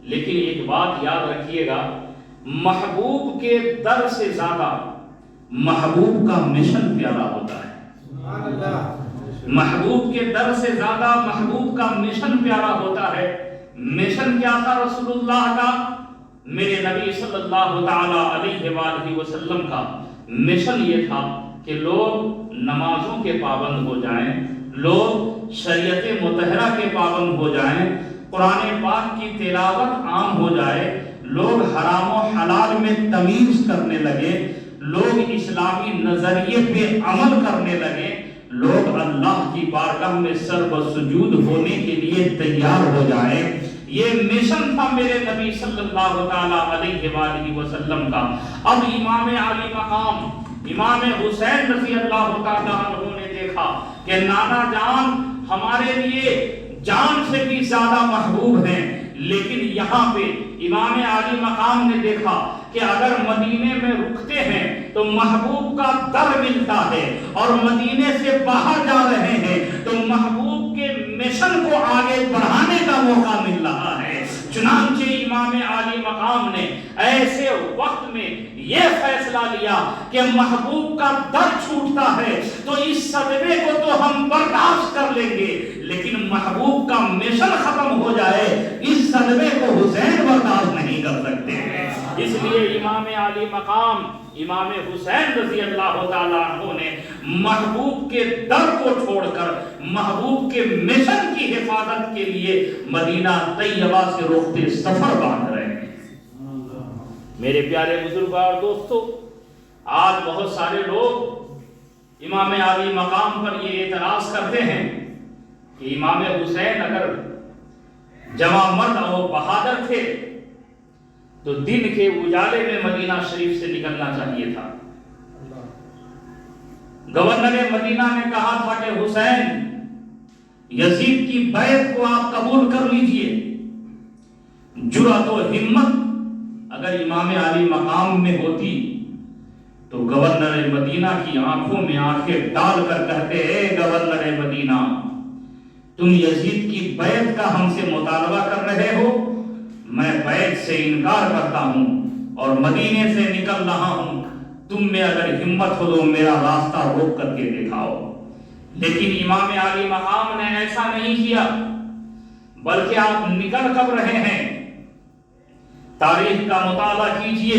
لیکن ایک بات یاد رکھیے گا، محبوب کے در سے زیادہ محبوب کا مشن پیارا ہوتا ہے۔ محبوب کے در سے زیادہ محبوب کا مشن پیارا ہوتا ہے۔ مشن کیا تھا رسول اللہ کا؟ میرے نبی صلی اللہ تعالی علیہ وآلہ وسلم کا مشن یہ تھا کہ لوگ نمازوں کے پابند ہو جائیں، لوگ شریعت مطہرہ کے پابند ہو جائیں، قرآن پاک کی تلاوت عام ہو جائے، لوگ حرام و حلال میں تمیز کرنے لگے، لوگ اسلامی نظریے پہ عمل کرنے لگے، لوگ اللہ کی بارگاہ میں سر بسجود ہونے کے لیے تیار ہو جائیں۔ یہ مشن تھا میرے نبی صلی اللہ تعالی علیہ وآلہ وسلم کا۔ اب امام علی مقام امام حسین رضی اللہ تعالی عنہ نے دیکھا کہ نانا جان ہمارے لیے جان سے بھی زیادہ محبوب ہیں، لیکن یہاں پہ امام علی مقام نے دیکھا کہ اگر مدینے میں رکتے ہیں تو محبوب کا در ملتا ہے، اور مدینے سے باہر جا رہے ہیں تو محبوب کے مشن کو آگے بڑھانے کا موقع مل رہا ہے۔ چنانچہ امام علی مقام نے ایسے وقت میں یہ فیصلہ لیا کہ محبوب کا در چھوٹتا ہے تو اس صدمے کو تو ہم برداشت کر لیں گے، لیکن محبوب کا مشن ختم ہو جائے اس صدمے کو حسین برداشت نہیں کر سکتے ہیں۔ اس لیے امام علی مقام امام حسین رضی اللہ تعالیٰ عنہ نے محبوب کے در کو چھوڑ کر محبوب کے مشن کی حفاظت کے لیے مدینہ طیبہ سے رخت سفر باندھ رہے ہیں۔ میرے پیارے بزرگوں اور دوستو، آج بہت سارے لوگ امام علی مقام پر یہ اعتراض کرتے ہیں کہ امام حسین اگر جوان مرد اور بہادر تھے تو دن کے اجالے میں مدینہ شریف سے نکلنا چاہیے تھا۔ گورنر مدینہ نے کہا تھا کہ حسین یزید کی بیعت کو آپ قبول کر لیجئے۔ جرأت و ہمت اگر امام علی مقام میں ہوتی تو گورنر مدینہ کی آنکھوں میں آنکھیں ڈال کر کہتے، اے گورنر مدینہ، تم یزید کی بیعت کا ہم سے مطالبہ کر رہے ہو، میں بیعت سے انکار کرتا ہوں اور مدینے سے نکل رہا ہوں، تم میں اگر ہمت ہو تو میرا راستہ روک کر کے دکھاؤ۔ لیکن امام علی مقام نے ایسا نہیں کیا، بلکہ آپ نکل کب رہے ہیں؟ تاریخ کا مطالعہ کیجئے۔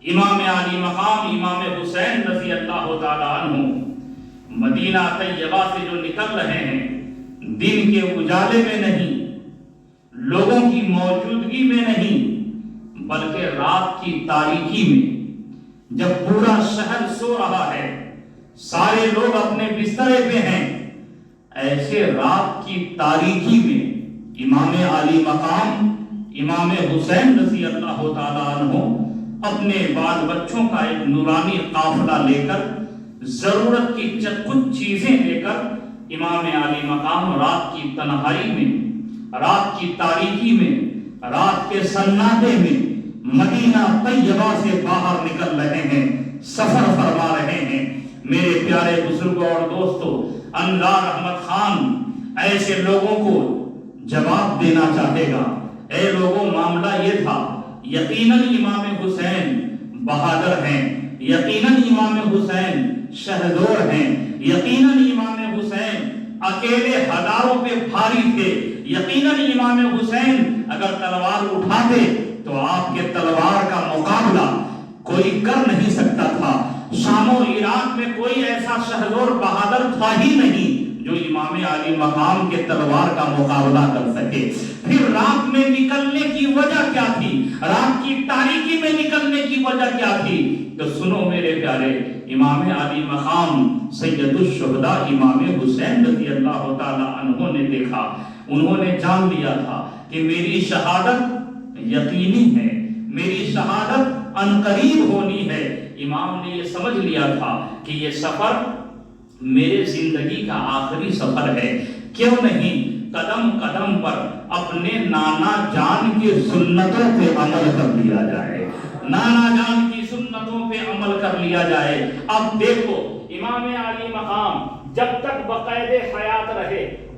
امام علی مقام امام حسین رضی اللہ تعالیٰ عنہ مدینہ طیبہ سے جو نکل رہے ہیں، دن کے اجالے میں نہیں، لوگوں کی موجودگی میں نہیں، بلکہ رات کی تاریکی میں، جب پورا شہر سو رہا ہے، سارے لوگ اپنے بسترے پہ ہیں، ایسے رات کی تاریکی میں امام علی مقام امام حسین رضی اللہ تعالیٰ عنہ اپنے بال بچوں کا ایک نورانی قافلہ لے کر، ضرورت کی کچھ چیزیں لے کر امام علی مقام رات کی تنہائی میں، رات کی تاریکی میں، رات کے سناٹے میں مدینہ طیبہ سے باہر نکل رہے ہیں، سفر فرما رہے ہیں۔ میرے پیارے بزرگوں اور دوستو، انوار احمد خان ایسے لوگوں کو جواب دینا چاہے گا، اے لوگوں، معاملہ یہ تھا، یقیناً امام حسین بہادر ہیں، یقیناً امام حسین شہزور ہیں، یقیناً امام حسین اکیلے ہزاروں پہ بھاری تھے، یقیناً امام حسین اگر تلوار اٹھاتے تو آپ کے تلوار کا مقابلہ کوئی کر نہیں سکتا تھا۔ شام و عراق میں کوئی ایسا شہزور بہادر تھا ہی نہیں جو امام علی مقام کے تلوار کا مقابلہ کر سکے۔ پھر رات میں نکلنے کی وجہ کیا تھی؟ رات کی تاریکی میں نکلنے کی وجہ کیا تھی؟ تو سنو میرے پیارے، امام علی مقام سید الشہداء امام حسین رضی اللہ تعالی عنہ نے دیکھا، انہوں نے جان لیا تھا کہ میری شہادت یقینی ہے، میری شہادت عنقریب ہونی ہے۔ امام نے یہ سمجھ لیا تھا کہ یہ سفر میرے زندگی کا آخری سفر ہے، کیوں نہیں قدم قدم پر اپنے نانا جان کی سنتوں پہ عمل کر لیا جائے، نانا جان کی سنتوں پہ عمل کر لیا جائے۔ اب دیکھو امام علی مقام جب تک بقید حیات رہے،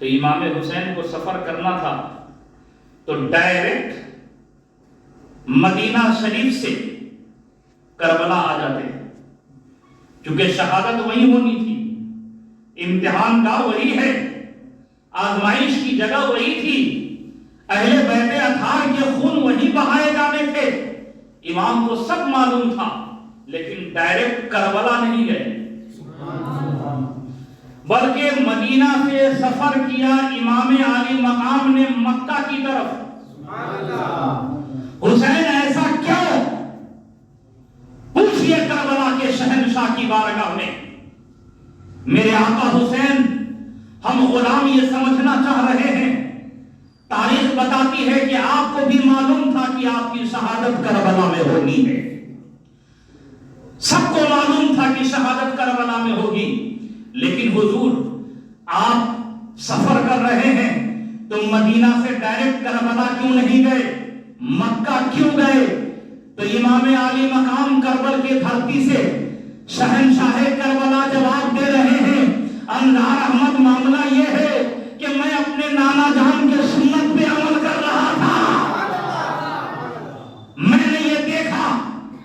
تو امام حسین کو سفر کرنا تھا تو ڈائریکٹ مدینہ شریف سے کربلا آ جاتے، کیونکہ شہادت وہی ہونی تھی، امتحان کا وہی ہے، آزمائش کی جگہ وہی تھی، اہل بیت اطہار کے خون وہی بہائے جانے تھے، امام کو سب معلوم تھا، لیکن ڈائریکٹ کربلا نہیں گئے، بلکہ مدینہ سے سفر کیا امام عالی مقام نے مکہ کی طرف۔ حسین ایسا کیوں؟ پوچھئے کربلا کے شہنشاہ کی بارگاہ میں، میرے آقا حسین، ہم غلام یہ سمجھنا چاہ رہے ہیں، تاریخ بتاتی ہے کہ آپ کو بھی معلوم تھا کہ آپ کی شہادت کربلا میں ہونی ہے، سب کو معلوم تھا کہ شہادت کربلا میں ہوگی، لیکن حضور آپ سفر کر رہے ہیں تو مدینہ سے ڈائریکٹ کربلا کیوں نہیں گئے، مکہ کیوں گئے؟ تو امام عالی مقام کربل کی دھرتی سے شہنشاہ کربلا جواب دے رہے ہیں، انظار احمد، معاملہ یہ ہے کہ میں اپنے نانا جان کے سنت پہ عمل کر رہا تھا، میں نے یہ دیکھا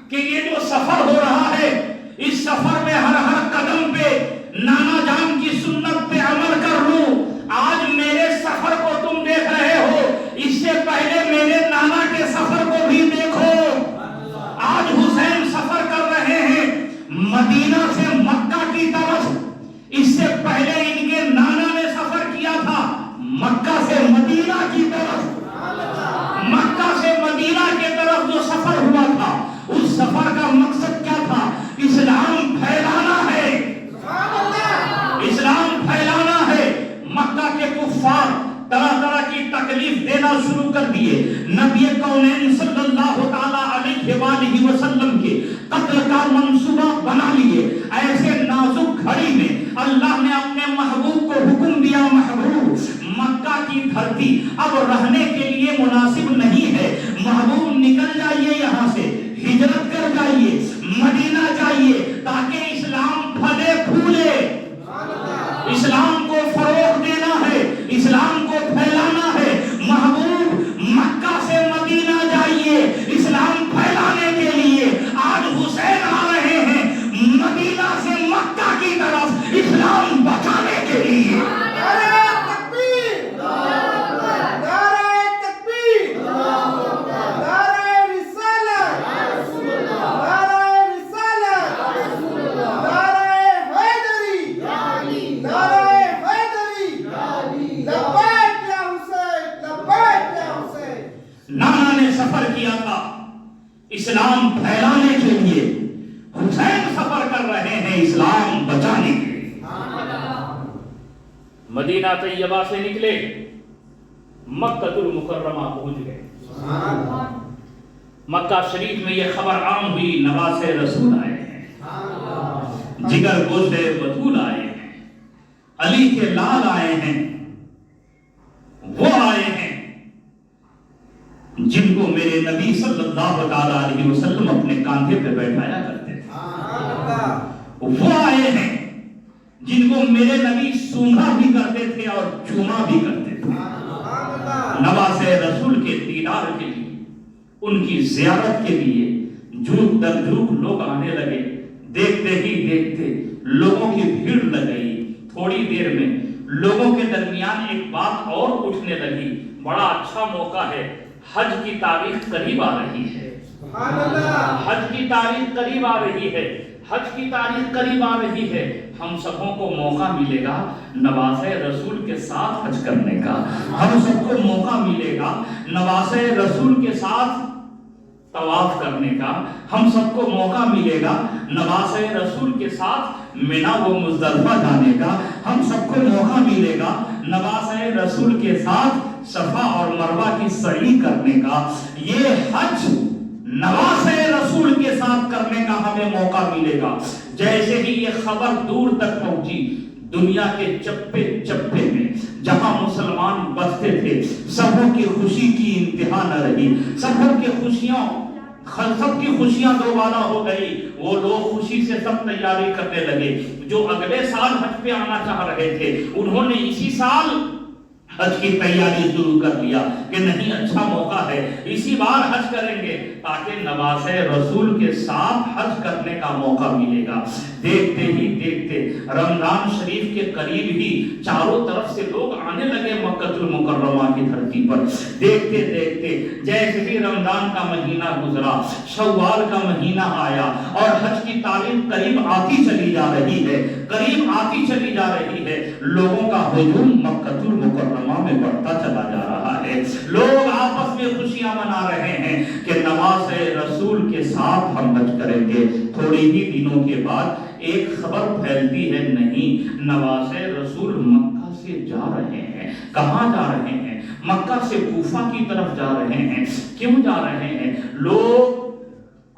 کہ یہ جو سفر ہو رہا ہے، اس سفر میں ہر قدم پہ نانا جان کی سنت پہ عمل کر لوں۔ آج میرے سفر کو تم دیکھ رہے ہو، اس سے پہلے میرے نانا کے سفر کو بھی دیکھو۔ آج حسین سفر کر رہے ہیں مدینہ سے مکہ کی طرف، اس سے پہلے ان کے نانا نے سفر کیا تھا مکہ سے مدینہ کی طرف۔ مکہ سے مدینہ کی طرف جو سفر ہوا تھا، اس سفر کا مقصد کیا تھا؟ اسلام پھیلانا ہے، اسلام پھیلانا ہے۔ مکہ کے کفار طرح طرح کی تکلیف دینا شروع کر دیے، نبی کونین صلی اللہ تعالی علیہ وآلہ وسلم کے قتل کا منصوبہ بنا لیے۔ ایسے نازک گھڑی میں اللہ نے اپنے محبوب کو حکم دیا، محبوب مکہ کی دھرتی اب رہنے کے لیے مناسب نہیں ہے، محبوب نکل جائیے یہاں سے، ہجرت کر جائیے، مدینہ جائیے، تاکہ اسلام پھلے پھولے۔ اسلام کو فروغ دینا ہے، اسلام کو پھیلانا ہے، محبوب مکہ سے مدینہ جائیے اسلام پھیلانے کے لیے۔ آج حسین آ رہے ہیں مدینہ سے مکہ کی طرف اسلام بچانے کے لیے۔ نانا نے سفر کیا تھا اسلام پھیلانے کے لیے، حسین سفر کر رہے ہیں اسلام بچانے کے لیے۔ مدینہ طیبہ سے نکلے، مکہ المکرمہ پہنچ گئے۔ مکہ شریف میں یہ خبر عام ہوئی، نواسے رسول آئے ہیں، جگر گوشے بطول آئے ہیں، علی کے لال آئے ہیں، وہ آئے ہیں جن کو میرے نبی صلی اللہ علیہ وسلم اپنے کاندھے پہ بیٹھایا کرتے تھے، وہ آئے ہیں جن کو میرے نبی سونگا بھی کرتے تھے اور چوما بھی کرتے تھے۔ نواسے رسول کے دیدار کے لیے، ان کی زیارت کے لیے جھوک در جھوک لوگ آنے لگے۔ دیکھتے ہی دیکھتے لوگوں کی بھیڑ لگ گئی، تھوڑی دیر میں لوگوں کے درمیان ایک بات اور اٹھنے لگی، بڑا اچھا موقع ہے، حج کی تاریخ قریب آ رہی ہے، حج کی تاریخ قریب آ رہی ہے، حج کی تاریخ قریب آ رہی ہے، ہم سبوں کو موقع ملے گا نواسے رسول کے ساتھ حج کرنے کا، ہم سب کو موقع ملے گا نواسے رسول کے ساتھ طواف کرنے کا، ہم سب کو موقع ملے گا نواسے رسول کے ساتھ مینا و مزدلفہ جانے کا، ہم سب کو موقع ملے گا نواسے رسول کے ساتھ صفا اور مروہ کی سعی کرنے کا۔ یہ حج نواسے رسول کے ساتھ کرنے کا ہمیں موقع ملے گا۔ جیسے ہی یہ خبر دور تک پہنچی، دنیا کے چپے چپے میں جہاں مسلمان بستے تھے، سبوں کی خوشی کی انتہا نہ رہی، سب کی خوشیاں دوبارہ ہو گئی۔ وہ لوگ خوشی سے سب تیاری کرنے لگے، جو اگلے سال حج پہ آنا چاہ رہے تھے انہوں نے اسی سال حج کی تیاری شروع کر لیا کہ نہیں اچھا موقع ہے اسی بار حج کریں گے تاکہ نواسے رسول کے ساتھ حج کرنے کا موقع ملے گا۔ دیکھتے ہی دیکھتے رمضان شریف کے قریب ہی چاروں طرف سے لوگ آنے لگے مکہ المکرمہ کی دھرتی پر۔ دیکھتے دیکھتے جیسے ہی رمضان کا مہینہ گزرا، شوال کا مہینہ آیا اور حج کی تاریخ قریب آتی چلی جا رہی ہے، قریب آتی چلی جا رہی ہے، لوگوں کا ہجوم مکہ المکرمہ میں بڑھتا چلا جا رہا ہے۔ لوگ آپس میں خوشیاں منا رہے ہیں کہ نواسے رسول کے ساتھ ہم حج کریں گے۔ تھوڑی ہی دنوں کے بعد ایک خبر پھیلتی ہے، نہیں نواسے رسول مکہ سے جا رہے ہیں۔ کہاں جا رہے ہیں؟ مکہ سے کوفہ کی طرف جا رہے ہیں۔ کیوں جا رہے ہیں؟ لوگ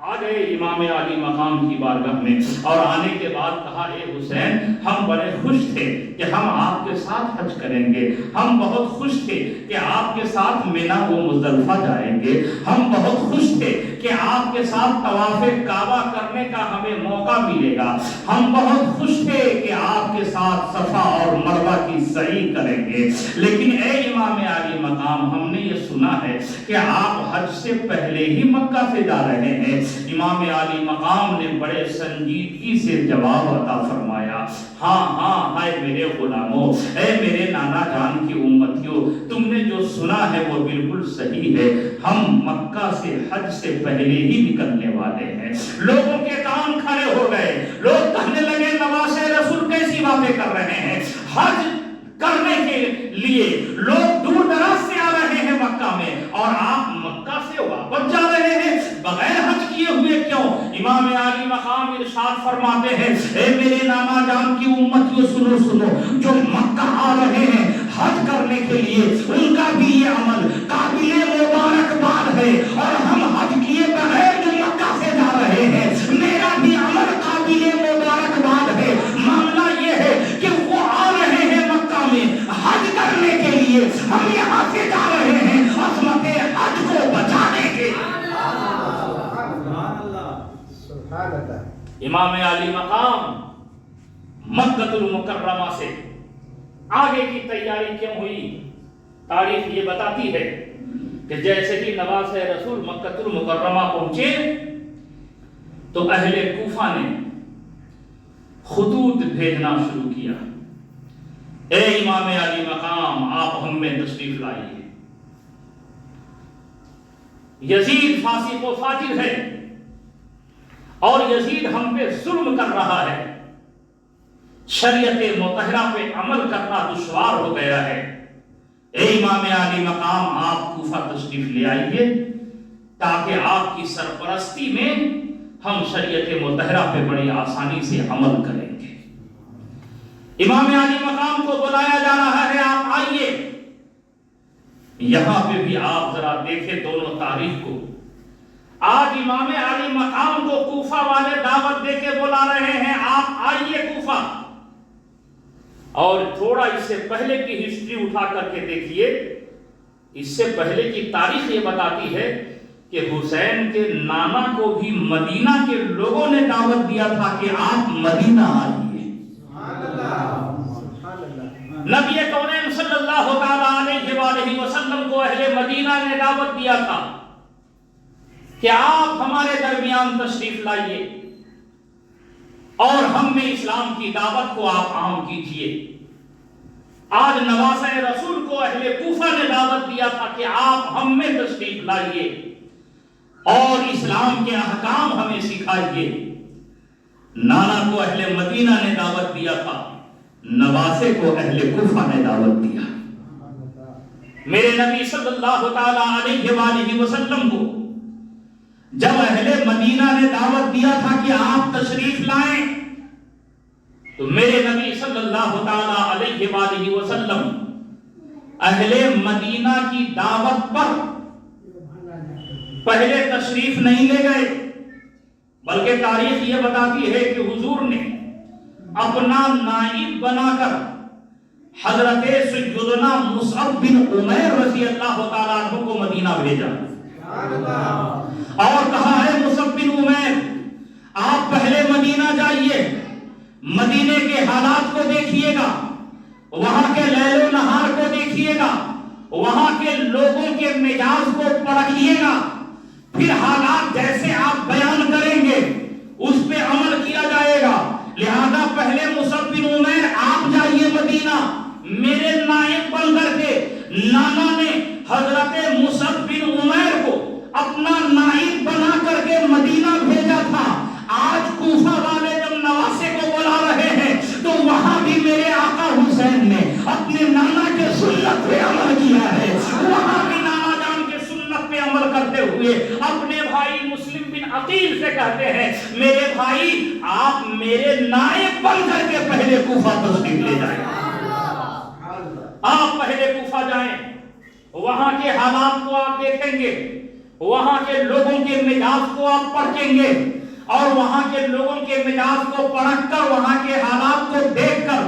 آ گئے امام علی مقام کی بارگاہ میں اور آنے کے بعد کہا اے حسین ہم بڑے خوش تھے کہ ہم آپ کے ساتھ حج کریں گے، ہم بہت خوش تھے کہ آپ کے ساتھ مینا و مزدلفہ جائیں گے، ہم بہت خوش تھے کہ آپ کے ساتھ طواف کعبہ کرنے کا ہمیں موقع ملے گا، ہم بہت خوش تھے کہ آپ کے ساتھ صفا اور مروہ کی سعی کریں گے۔ لیکن اے امام علی مقام ہم نے یہ سنا ہے کہ آپ حج سے پہلے ہی مکہ سے جا رہے ہیں۔ امام علی مقام نے بڑے سنجیدگی سے جواب عطا فرمایا، ہاں ہاں اے میرے غلاموں، اے میرے نانا جان کی امتیوں، تم نے جو سنا ہے وہ بالکل صحیح ہے، ہم مکہ سے حج سے پہلے ہی نکلنے والے ہیں۔ لوگوں کے کان کھڑے ہو گئے، لوگ کہنے لگے نواسے رسول کیسی باتیں کر رہے ہیں، حج کرنے کے لیے لوگ دور دراز سے آ رہے ہیں مکہ میں اور آپ مکہ سے واپس جا رہے ہیں بغیر حج کیے ہوئے کیوں؟ امام علی مقام ارشاد فرماتے ہیں اے میرے نانا جان کی امتیوں سنو سنو، جو مکہ آ رہے ہیں حج کرنے کے لیے ان کا بھی یہ عمل قابل مبارکباد ہے اور ہم حج کیے بغیر جو مکہ سے جا رہے ہیں میرا بھی عمل قابل مبارکباد ہے۔ معاملہ یہ ہے کہ وہ آ رہے ہیں مکہ میں حج کرنے کے لیے، ہم یہاں سے جا رہے ہیں عظمت حج کو بچانے کے لیے۔ امام علی مقام مکہ المکرمہ سے آگے کی تیاری کیوں ہوئی؟ تاریخ یہ بتاتی ہے کہ جیسے ہی نواسے رسول مکہ المکرمہ پہنچے تو اہل کوفہ نے خطوط بھیجنا شروع کیا، اے امام علی مقام آپ ہم میں تشریف لائیے، یزید فاسق و فاجر ہے اور یزید ہم پہ ظلم کر رہا ہے، شریعت مطہرہ پہ عمل کرنا دشوار ہو گیا ہے، اے امام علی مقام آپ کوفہ تشریف لے آئیے تاکہ آپ کی سرپرستی میں ہم شریعت مطہرہ پہ بڑی آسانی سے عمل کریں گے۔ امام علی مقام کو بلایا جا رہا ہے، آپ آئیے۔ یہاں پہ بھی آپ ذرا دیکھیں دونوں تاریخ کو، آج امام علی مقام کو کوفہ والے دعوت دے کے بلا رہے ہیں آپ آئیے کوفہ، اور تھوڑا اس سے پہلے کی ہسٹری اٹھا کر کے دیکھیے، اس سے پہلے کی تاریخ یہ بتاتی ہے کہ حسین کے نانا کو بھی مدینہ کے لوگوں نے دعوت دیا تھا کہ آپ مدینہ آئیے۔ نبی کونین صلی اللہ علیہ وآلہ وسلم کو اہل مدینہ نے دعوت دیا تھا کہ آپ ہمارے درمیان تشریف لائیے اور ہم میں اسلام کی دعوت کو آپ عام کیجئے۔ آج نواسہ رسول کو اہل کوفہ نے دعوت دیا تھا کہ آپ ہم میں تشریف لائیے اور اسلام کے احکام ہمیں سکھائیے۔ نانا کو اہل مدینہ نے دعوت دیا تھا، نواسے کو اہل کوفہ نے دعوت دیا۔ میرے نبی صلی اللہ علیہ وآلہ وسلم کو جب اہل مدینہ نے دعوت دیا تھا کہ آپ تشریف لائیں تو میرے نبی صلی اللہ علیہ وآلہ وسلم اہل مدینہ کی دعوت پر پہلے تشریف نہیں لے گئے، بلکہ تاریخ یہ بتاتی ہے کہ حضور نے اپنا نائب بنا کر حضرت سیدنا مصعب بن عمیر رضی اللہ تعالیٰ عنہ کو مدینہ بھیجا اور کہا ہے مصعب بن عمیر آپ پہلے مدینہ جائیے، مدینے کے حالات کو دیکھیے گا، وہاں کے لیل و نہار کو دیکھیے گا، وہاں کے لوگوں کے مزاج کو پرکھیے گا، پھر حالات جیسے آپ بیان کریں گے اس پہ عمل کیا جائے گا۔ لہذا پہلے مصعب بن عمیر آپ جائیے مدینہ، میرے نائب بن کر کے نانا نے حضرت مصعب بن عمیر کو اپنا نائب بنا کر کے مدینہ بھیجا تھا۔ آج کوفہ والے جب نواسے کو بلا رہے ہیں تو وہاں بھی میرے آقا حسین نے اپنے نانا کے سنت پہ عمل کیا ہے، وہاں بھی نانا جان کے سنت پہ عمل کرتے ہوئے اپنے بھائی مسلم بن عقیل سے کہتے ہیں میرے بھائی آپ میرے نائب بن کر کے پہلے کوفہ تشریف لے جائیں، آپ پہلے کوفہ جائیں، وہاں کے حالات کو آپ دیکھیں گے، وہاں کے لوگوں کے مزاج کو آپ پرکھیں گے، اور وہاں کے لوگوں کے مزاج کو پرکھ کر وہاں کے حالات کو دیکھ کر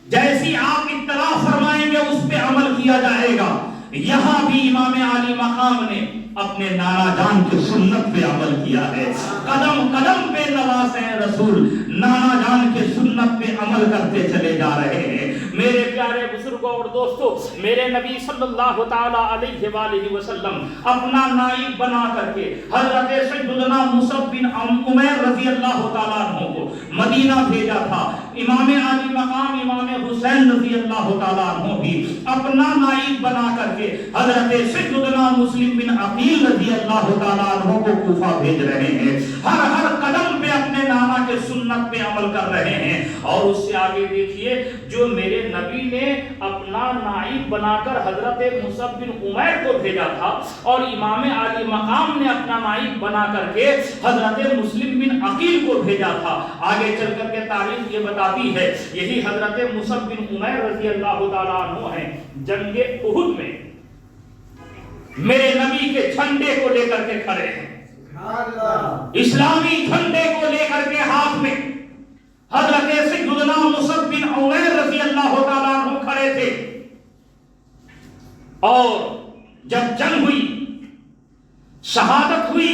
جیسی آپ اطلاع فرمائیں گے اس پہ عمل کیا جائے گا۔ یہاں بھی امام عالی مقام نے اپنے نانا جان کی سنت پہ عمل کیا ہے، قدم قدم پہ نواز رسول نانا جان کے سنت پہ عمل کرتے چلے جا رہے ہیں۔ میرے پیارے بزرگوں اور دوستوں، میرے نبی صلی اللہ تعالی علیہ وآلہ وسلم اپنا نائب بنا کر کے حضرت سیدنا مصعب بن عمیر رضی اللہ تعالیٰ عنہ کو مدینہ بھیجا تھا۔ امام عالی مقام امام حسین رضی اللہ تعالیٰ عنہ بھی اپنا نائب بنا کر کے حضرت سیدنا مسلم بن عقیل رضی اللہ تعالیٰ عنہ کو کوفہ بھیج رہے ہیں، ہر قدم پہ اپنے نانا کے سنت پہ عمل کر رہے ہیں۔ اور اس سے آگے دیکھیے، جو میرے نبی نے اپنا نائب بنا کر حضرت مصعب بن عمیر کو بھیجا تھا اور امام عالی مقام نے اپنا نائب بنا کر کے حضرت مسلم بن عقیل کو بھیجا تھا، آگے چل کر کے تاریخ یہ بتاتی ہے یہی حضرت مصعب بن عمیر رضی اللہ تعالیٰ عنہ ہیں، جنگ احد میں میرے نبی کے جھنڈے کو لے کر کے کھڑے ہیں، اسلامی جھنڈے کو لے کر کے ہاتھ میں حضرت سیدنا مصعب بن عمیر رضی اللہ تعالیٰ عنہ کھڑے تھے۔ اور جب جنگ ہوئی، شہادت ہوئی،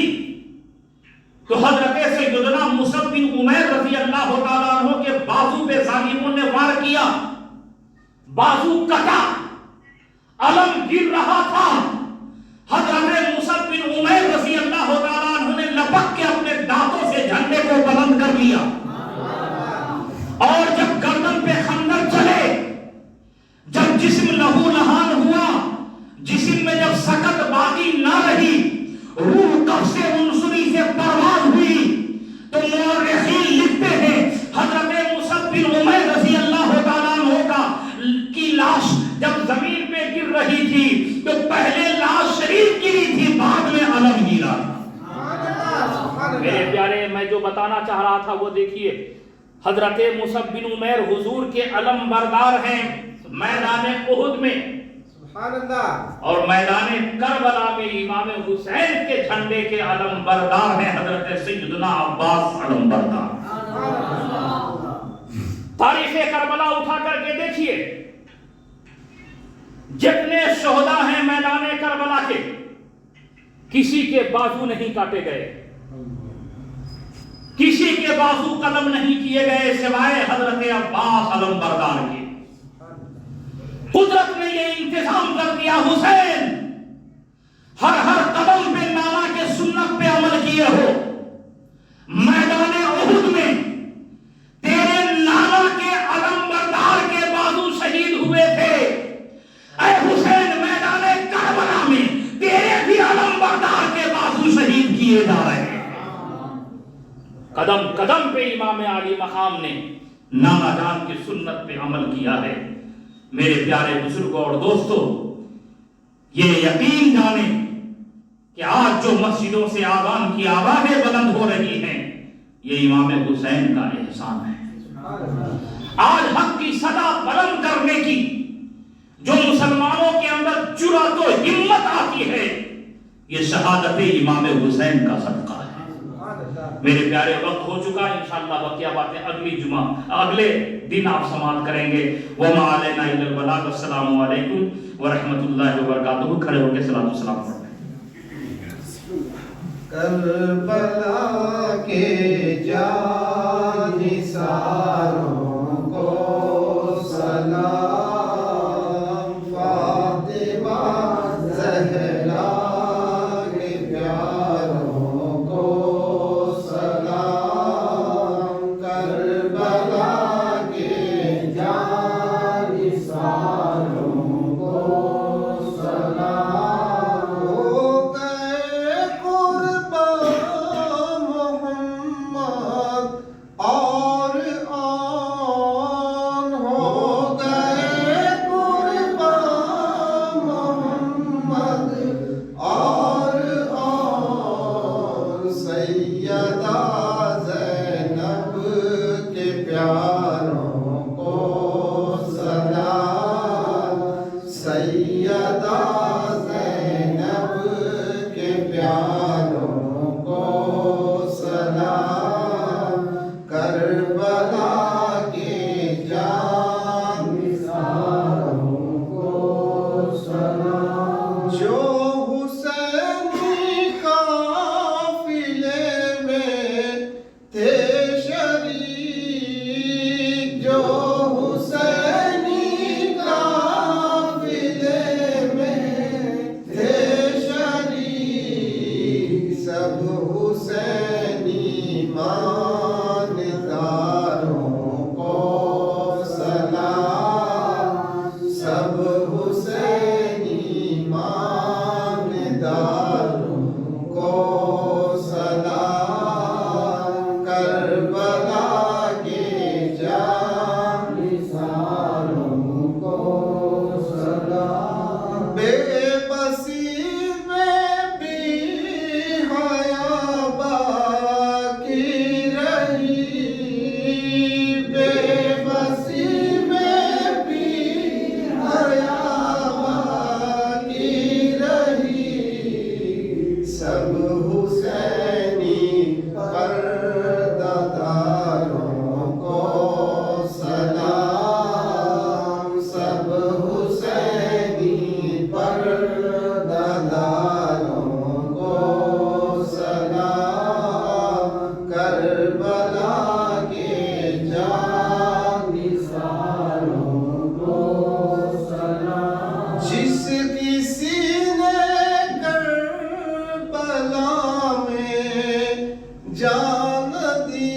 تو حضرت سیدنا مصعب بن عمیر رضی اللہ تعالیٰ عنہ کے بازو پہ ظالموں نے وار کیا، بازو کٹا، علم گر رہا تھا، حضرت مصعب بن عمیر رضی اللہ تعالیٰ عنہ نے لپک کے اپنے دانتوں سے جھنڈے کو بلند کر لیا، اور جب گردن پہ خنجر چلے، جب جسم لہو لہان ہوا، جسم میں جب سکت باقی نہ رہی، روح قبض عنصری سے پرواز ہوئی، تو مورخین لکھتے ہیں حضرت مصعب بن عمیر رضی اللہ تعالیٰ عنہ کی لاش جب زمین پہ گر رہی تھی تو پہلے لاش شریف گری تھی، بعد میں علم گرا تھا۔ میرے پیارے، میں جو بتانا چاہ رہا تھا وہ دیکھیے، حضرت مصعب بن عمیر حضور کے علم بردار ہیں میدان احد میں، اور میدان کربلا میں امام حسین کے جھنڈے کے علم بردار ہیں حضرت سیدنا عباس علم بردار۔ تاریخ کربلا اٹھا کر کے دیکھیے، جتنے شہداء ہیں میدان کربلا کے، کسی کے بازو نہیں کاٹے گئے، کسی کے بازو قلم نہیں کیے گئے سوائے حضرت عباس علم بردار کے۔ قدرت نے یہ انتظام کر دیا، حسین ہر قدم پہ نانا کے سنت پہ عمل کیے ہو، میدان احد میں تیرے نانا کے علم بردار کے بازو شہید ہوئے تھے، اے حسین میدان کربلا میں تیرے بھی علم بردار کے بازو شہید کیے جا رہے ہیں۔ قدم قدم پہ امام عالی مقام نے نانا جان کی سنت پہ عمل کیا ہے۔ میرے پیارے بزرگوں اور دوستوں، یہ یقین جانیں کہ آج جو مسجدوں سے آذان کی آوازیں بلند ہو رہی ہیں، یہ امام حسین کا احسان ہے۔ آج حق کی صدا بلند کرنے کی جو مسلمانوں کے اندر جرأت و ہمت آتی ہے، یہ شہادت امام حسین کا صدقہ ہے۔ میرے پیارے، وقت ہو چکا، انشاءاللہ بقیہ باتیں اگلے دن آپ سماعت کریں گے۔ وما علینا الا البلاغ۔ السلام علیکم ورحمۃ اللہ وبرکاتہ۔ کھڑے ہو کے صلاۃ والسلام پڑھیں۔ کربلا کے جانثاروں کو سیدہ زینب کے پیاروں کو سلام، کربلا کے جانثاروں کو سلام، جو حسینی قافلے میں تھے شریک، جو حسینی قافلے میں تھے شریک، سب حسینی مانداروں کو سلام، سب حسینی مانداروں کو سلام، کربلا کے جانثاروں کو سلام، بے بسی میں بھی حیا باقی رہی، بے بسی میں بھی حیا باقی رہی، سب حسینی پرداداروں کو سلام، سب حسینی پرداداروں کو سلام، کربلا کے جانثاروں کو سلام، جس کسی نے کربلا میں جان دی،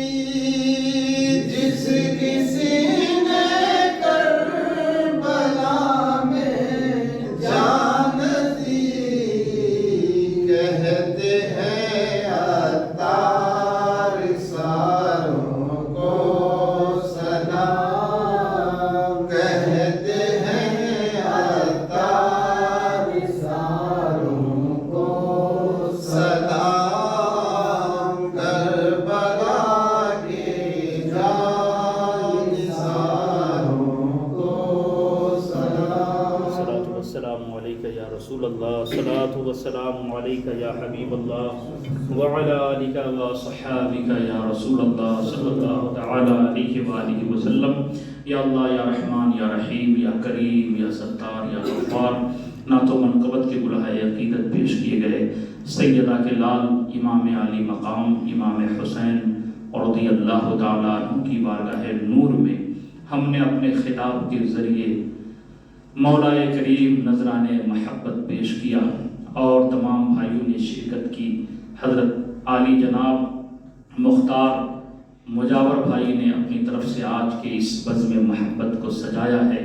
جس کسی نے کربلا میں جان دی، کہتے ہیں عطار ساروں کو سلام، کہتے ہیں عطار ساروں کو سلام، کربلا کے جانثاروں کو سلام، الصلاة والسلام علیکہ یا رسول اللہ، الصلاة والسلام علیکہ یا حبیب اللہ، وعلی آلکہ وصحابکہ یا رسول اللہ صلی اللہ تعالی علیہ وآلہ وسلم۔ یا اللہ، یا رحمان، یا رحیم، یا کریم، یا ستار، یا غفار، نعت و منقبت کے بلہائے عقیدت پیش کیے گئے سیدہ کے لال امام علی مقام امام حسین رضی اللہ تعالیٰ عنہ کی بارگاہ نور میں ہم نے اپنے خطاب کے ذریعے مولا کریم نذران محبت پیش کیا، اور تمام بھائیوں نے شرکت کی۔ حضرت عالی جناب مختار مجاور بھائی نے اپنی طرف سے آج کے اس بزم محبت کو سجایا ہے۔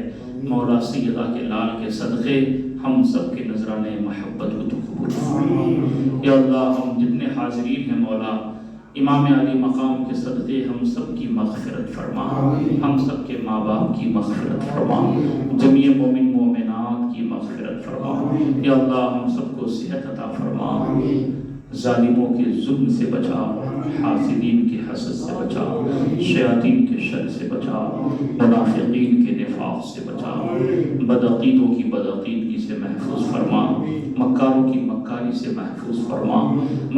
مولا سیدہ کے لال کے صدقے ہم سب کے نذران محبت کو تو قبول فرما۔ یا اللہ، ہم جتنے حاضرین ہیں مولا، امام علی مقام کے صدقے ہم سب کی مغفرت فرما، ہم سب کے ماں باپ کی مغفرت فرما، جمیع مومن مومنات کی مغفرت فرما۔ یا اللہ، ہم سب کو صحت عطا فرما، ظالموں کے ظلم سے بچا، حاسدین کے حسد سے بچا، شیاطین کے شر سے بچا، منافقین کے نفاق سے بچا، بدعقیدوں کی بدعقیدگی سے محفوظ فرما، مکاروں کی مکاری سے محفوظ فرما،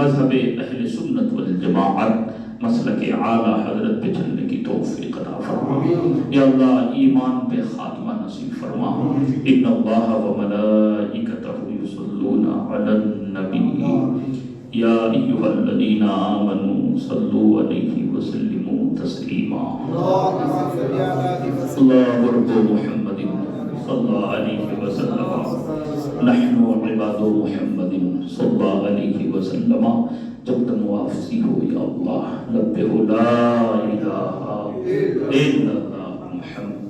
مذہب اہل سنت والجماعت مسلک اعلیٰ حضرت پہ چلنے کی توفیق عطا فرما۔ یا اللہ، ایمان پہ خاتمہ نصیب فرما۔ ان اللہ وملائکتہ یصلون علی النبی یا ایھا الذین آمنوا صلوا علیہ وسلموا تسلیما۔ اللہ رب محمد صلی علیہ وسلم، نحن عباد محمد صلی اللہ علیہ وسلم۔ جب تک واپسی ہو یا اللہ، لبے لا الہ الا اللہ محمد